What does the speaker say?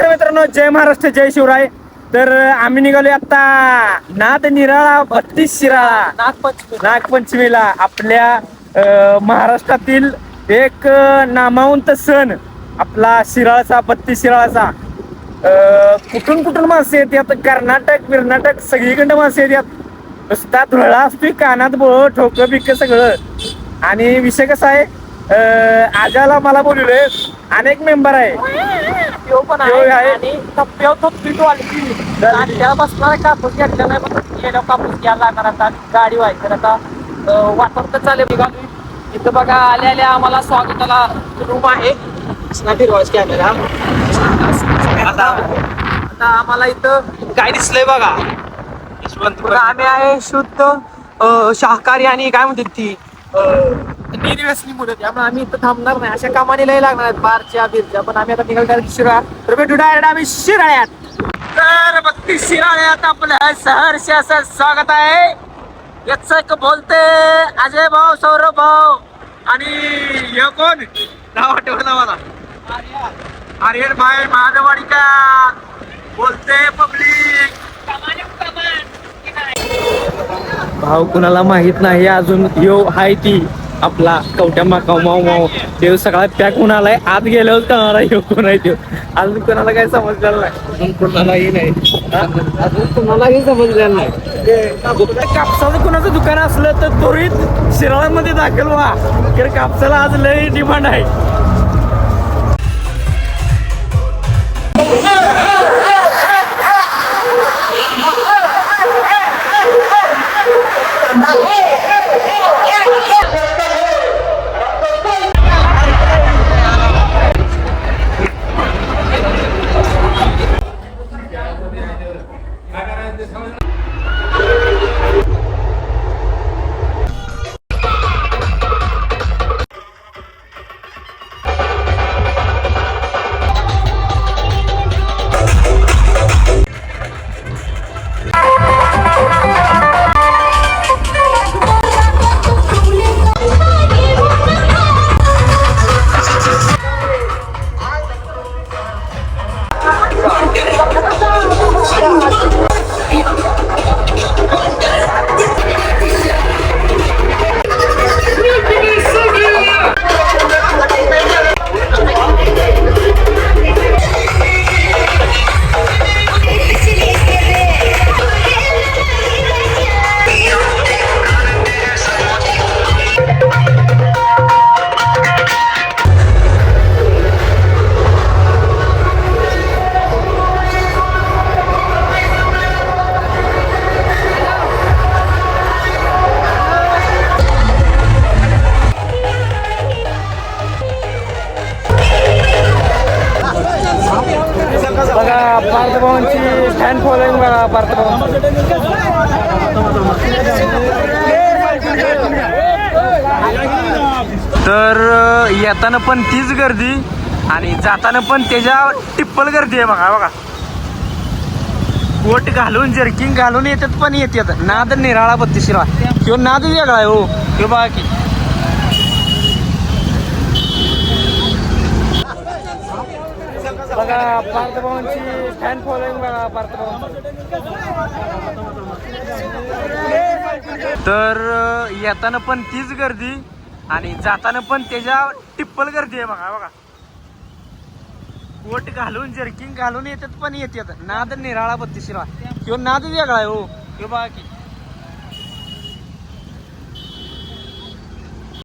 नमस्कार मित्रांनो, जय महाराष्ट्र, जय शिवराय. तर आम्ही निघालो आता नाद निराळा 32 शिराळा नागपंचमीला. आपल्या महाराष्ट्रातील एक नामावंत सण आपला शिराळाचा 32 शिराळाचा. कुठून कुठून माणसं येतात, कर्नाटक सगळीकडे माणसं येतात. नुसता धुळा असतोय, कानात बोळ ठोकं बिक सगळं. आणि विषय कसा आहे, आजाला मला बोलवलंय, अनेक मेंबर आहे. तो पण आहे आणि टप्प्यावर तो पीठ वाढली आणि त्याला बसणार कापूस घेतला नाही, पण गेल्यावर कापूस घ्यायला लागणार आता. गाडी व्हायची तर आता वाटत चालेल. निघाली इथं बघा, आल्या आम्हाला स्वागताला रूम आहे. कॅमेरा आता आम्हाला इथं काय दिसलंय बघा. आम्ही आहे शुद्ध शाकाहारी आणि काय म्हणतात ती निर्व्यसनी मुलं. त्यामुळे आम्ही इथं थांबणार नाही. अशा कामाने लय लागणार आहेत, बारच्या बिरच्या. पण आम्ही आता निघाल डायरेक्ट शिराळा. तर भेटू डायरेक्ट आम्ही शिराळ्यात. तर 32 शिराळ्यात आपलं सहर्ष असं स्वागत आहे. याच एक बोलते अजय भाऊ, सौरभ भाऊ आणि हे कोण नाव आठवलं मला, आर्यन भाई महादेवाडी का बोलते पब्लिक. भाऊ कुणाला माहित नाही अजून, यो हाय ती आपला कवट्या माकाव माव माव. देव सगळा पॅक होऊन आलाय. आत गेल्यावर कळणार आहे कोण आहे देव. अजून कोणाला काही समजलेलं नाही, अजून कोणालाही समजलेलं नाही. कापसाचं कोणाचं दुकान असलं तर त्वरित शिराळामध्ये दाखल व्हा, कारण कापसाला आज लय डिमांड आहे. बघा पार्थभावांची फॅन फॉलोईंग बघा. पार्थभाव तर येताना पण तीच गर्दी आणि जाताना पण त्याच्या टिप्पल गर्दी आहे. बघा बघा, कोट घालून जर्किंग घालून येतात, पण येतात. नाद निराळा 32 शिराळा किंवा नाद वेगळा आहे हो. किंवा बघा की बघा पार्थभावांची फॅन फॉलोईंग बघा. पार्थभाव तर येताना पण तीच गर्दी आणि जाताना पण त्याच्या टिप्पल गर्दी आहे. बघा बघा, कोट घालून जर्किंग घालून येतात, पण येतात. नाद निराळा 32 शिराळा किंवा नाद वेगळा आहे हो. किंवा बघा की